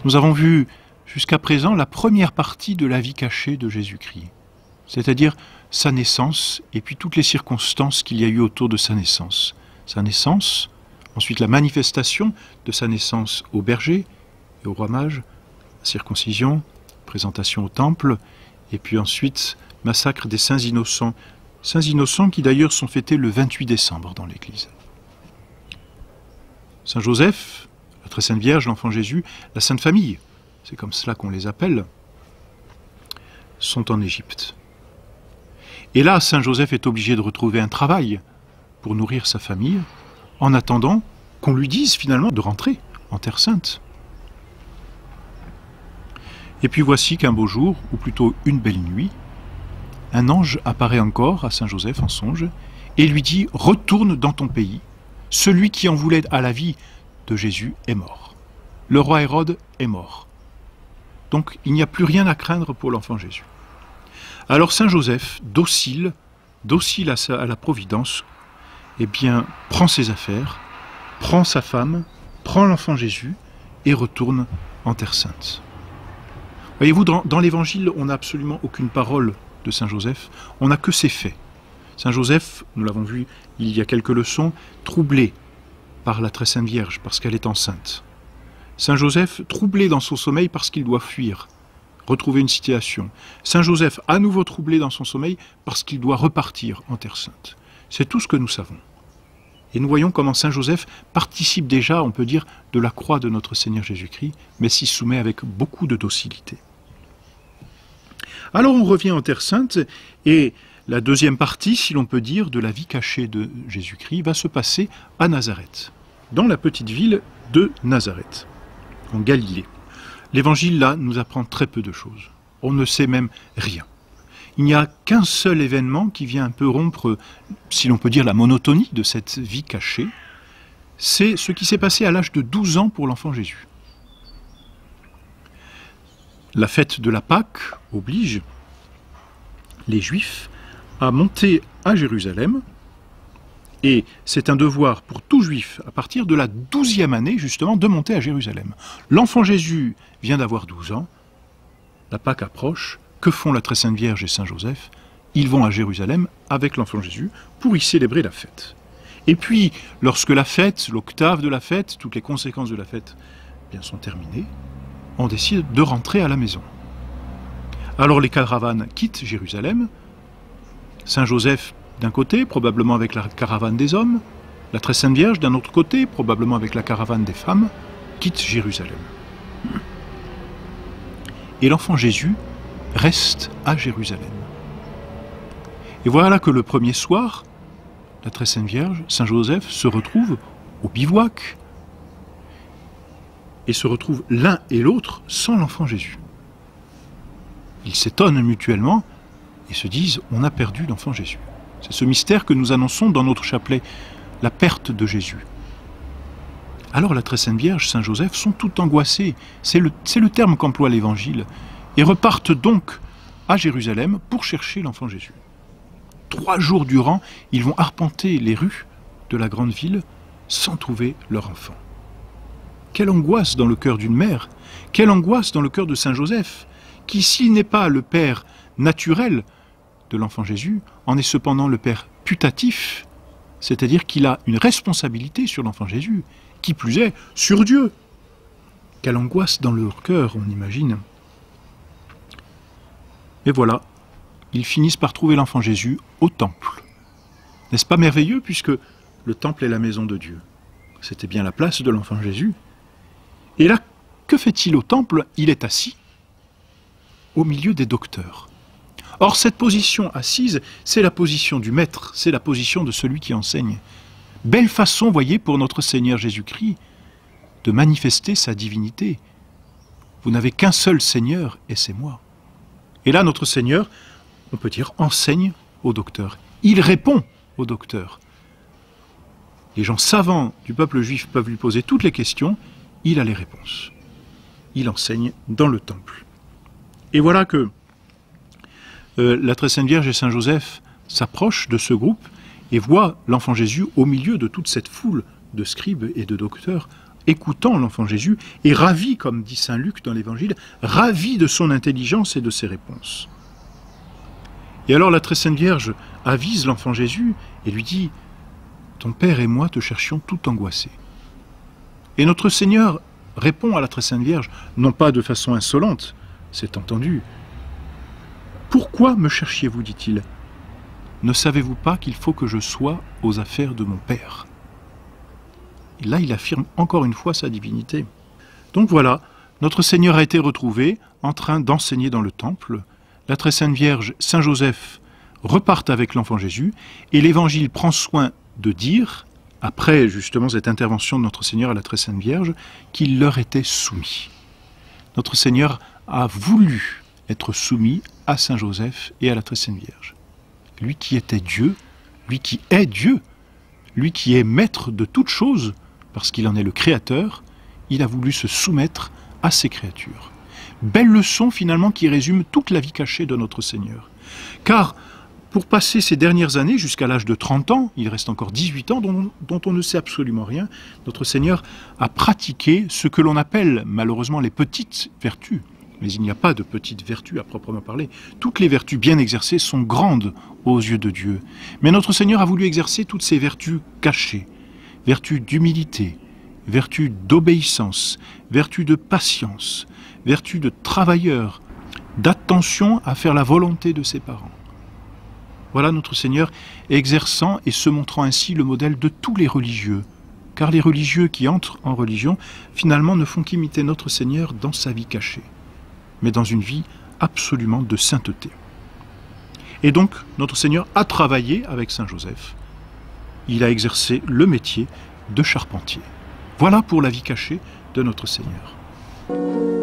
Nous avons vu jusqu'à présent la première partie de la vie cachée de Jésus-Christ, c'est-à-dire sa naissance et puis toutes les circonstances qu'il y a eu autour de sa naissance. Sa naissance, ensuite la manifestation de sa naissance au berger et au roi mage, circoncision, présentation au temple, et puis ensuite massacre des saints innocents qui d'ailleurs sont fêtés le 28 décembre dans l'Église. Saint Joseph, la très sainte Vierge, l'enfant Jésus, la Sainte Famille, c'est comme cela qu'on les appelle, sont en Égypte. Et là, Saint Joseph est obligé de retrouver un travail pour nourrir sa famille, en attendant qu'on lui dise finalement de rentrer en Terre Sainte. Et puis voici qu'un beau jour, ou plutôt une belle nuit, un ange apparaît encore à Saint Joseph en songe et lui dit « Retourne dans ton pays, celui qui en voulait à la vie de Jésus est mort. Le roi Hérode est mort. Donc il n'y a plus rien à craindre pour l'enfant Jésus. » Alors Saint Joseph, docile à la providence, eh bien, prend ses affaires, prend sa femme, prend l'enfant Jésus et retourne en Terre Sainte. Voyez-vous, dans l'Évangile, on n'a absolument aucune parole de Saint Joseph, on n'a que ses faits. Saint Joseph, nous l'avons vu il y a quelques leçons, troublé par la très sainte Vierge parce qu'elle est enceinte. Saint Joseph, troublé dans son sommeil parce qu'il doit fuir, retrouver une situation. Saint Joseph, à nouveau troublé dans son sommeil parce qu'il doit repartir en Terre Sainte. C'est tout ce que nous savons. Et nous voyons comment Saint Joseph participe déjà, on peut dire, de la croix de notre Seigneur Jésus-Christ, mais s'y soumet avec beaucoup de docilité. Alors on revient en Terre Sainte, et la deuxième partie, si l'on peut dire, de la vie cachée de Jésus-Christ va se passer à Nazareth, dans la petite ville de Nazareth, en Galilée. L'Évangile, là, nous apprend très peu de choses. On ne sait même rien. Il n'y a qu'un seul événement qui vient un peu rompre, si l'on peut dire, la monotonie de cette vie cachée. C'est ce qui s'est passé à l'âge de 12 ans pour l'enfant Jésus. La fête de la Pâque oblige les Juifs à monter à Jérusalem, et c'est un devoir pour tout Juif, à partir de la 12e année, justement, de monter à Jérusalem. L'enfant Jésus vient d'avoir 12 ans, la Pâque approche. Que font la très sainte Vierge et Saint Joseph? Ils vont à Jérusalem avec l'enfant Jésus pour y célébrer la fête. Et puis, lorsque la fête, l'octave de la fête, toutes les conséquences de la fête bien, sont terminées, on décide de rentrer à la maison. Alors les caravanes quittent Jérusalem, Saint Joseph d'un côté, probablement avec la caravane des hommes, la très sainte Vierge d'un autre côté, probablement avec la caravane des femmes, quittent Jérusalem. Et l'enfant Jésus reste à Jérusalem. Et voilà que le premier soir, la très sainte Vierge, Saint Joseph, se retrouvent au bivouac et se retrouvent l'un et l'autre sans l'enfant Jésus. Ils s'étonnent mutuellement et se disent « on a perdu l'enfant Jésus ». C'est ce mystère que nous annonçons dans notre chapelet, la perte de Jésus. Alors la très sainte Vierge, Saint Joseph sont tout angoissés, c'est le terme qu'emploie l'Évangile, et repartent donc à Jérusalem pour chercher l'enfant Jésus. 3 jours durant, ils vont arpenter les rues de la grande ville sans trouver leur enfant. Quelle angoisse dans le cœur d'une mère, quelle angoisse dans le cœur de Saint Joseph, qui, s'il n'est pas le père naturel de l'enfant Jésus, en est cependant le père putatif, c'est-à-dire qu'il a une responsabilité sur l'enfant Jésus, qui plus est, sur Dieu. Quelle angoisse dans leur cœur, on imagine. Et voilà, ils finissent par trouver l'enfant Jésus au temple. N'est-ce pas merveilleux, puisque le temple est la maison de Dieu? C'était bien la place de l'enfant Jésus. Et là, que fait-il au temple? Il est assis au milieu des docteurs. Or, cette position assise, c'est la position du maître, c'est la position de celui qui enseigne. Belle façon, voyez, pour notre Seigneur Jésus-Christ, de manifester sa divinité. Vous n'avez qu'un seul Seigneur, et c'est moi. Et là, notre Seigneur, on peut dire, enseigne au docteur. Il répond au docteur. Les gens savants du peuple juif peuvent lui poser toutes les questions, il a les réponses. Il enseigne dans le temple. Et voilà que la très sainte Vierge et Saint Joseph s'approchent de ce groupe et voient l'enfant Jésus au milieu de toute cette foule de scribes et de docteurs écoutant l'enfant Jésus et ravi, comme dit saint Luc dans l'Évangile, ravi de son intelligence et de ses réponses. Et alors la très sainte Vierge avise l'enfant Jésus et lui dit « Ton Père et moi te cherchions tout angoissés. » Et notre Seigneur répond à la très sainte Vierge, non pas de façon insolente, c'est entendu. « Pourquoi me cherchiez-vous, dit-il ? Ne savez-vous pas qu'il faut que je sois aux affaires de mon Père ?» Et là, il affirme encore une fois sa divinité. Donc voilà, notre Seigneur a été retrouvé en train d'enseigner dans le temple. La très sainte Vierge, Saint Joseph, repartent avec l'enfant Jésus, et l'Évangile prend soin de dire, après justement cette intervention de notre Seigneur à la très sainte Vierge, qu'il leur était soumis. Notre Seigneur a voulu être soumis à Saint Joseph et à la très sainte Vierge. Lui qui était Dieu, lui qui est Dieu, lui qui est maître de toutes choses, parce qu'il en est le créateur, il a voulu se soumettre à ses créatures. Belle leçon finalement qui résume toute la vie cachée de notre Seigneur. Car pour passer ces dernières années, jusqu'à l'âge de 30 ans, il reste encore 18 ans dont on ne sait absolument rien, notre Seigneur a pratiqué ce que l'on appelle malheureusement les petites vertus. Mais il n'y a pas de petites vertus à proprement parler. Toutes les vertus bien exercées sont grandes aux yeux de Dieu. Mais notre Seigneur a voulu exercer toutes ces vertus cachées. Vertus d'humilité, vertus d'obéissance, vertus de patience, vertus de travailleur, d'attention à faire la volonté de ses parents. Voilà notre Seigneur exerçant et se montrant ainsi le modèle de tous les religieux. Car les religieux qui entrent en religion, finalement, ne font qu'imiter notre Seigneur dans sa vie cachée, mais dans une vie absolument de sainteté. Et donc, notre Seigneur a travaillé avec Saint Joseph. Il a exercé le métier de charpentier. Voilà pour la vie cachée de notre Seigneur.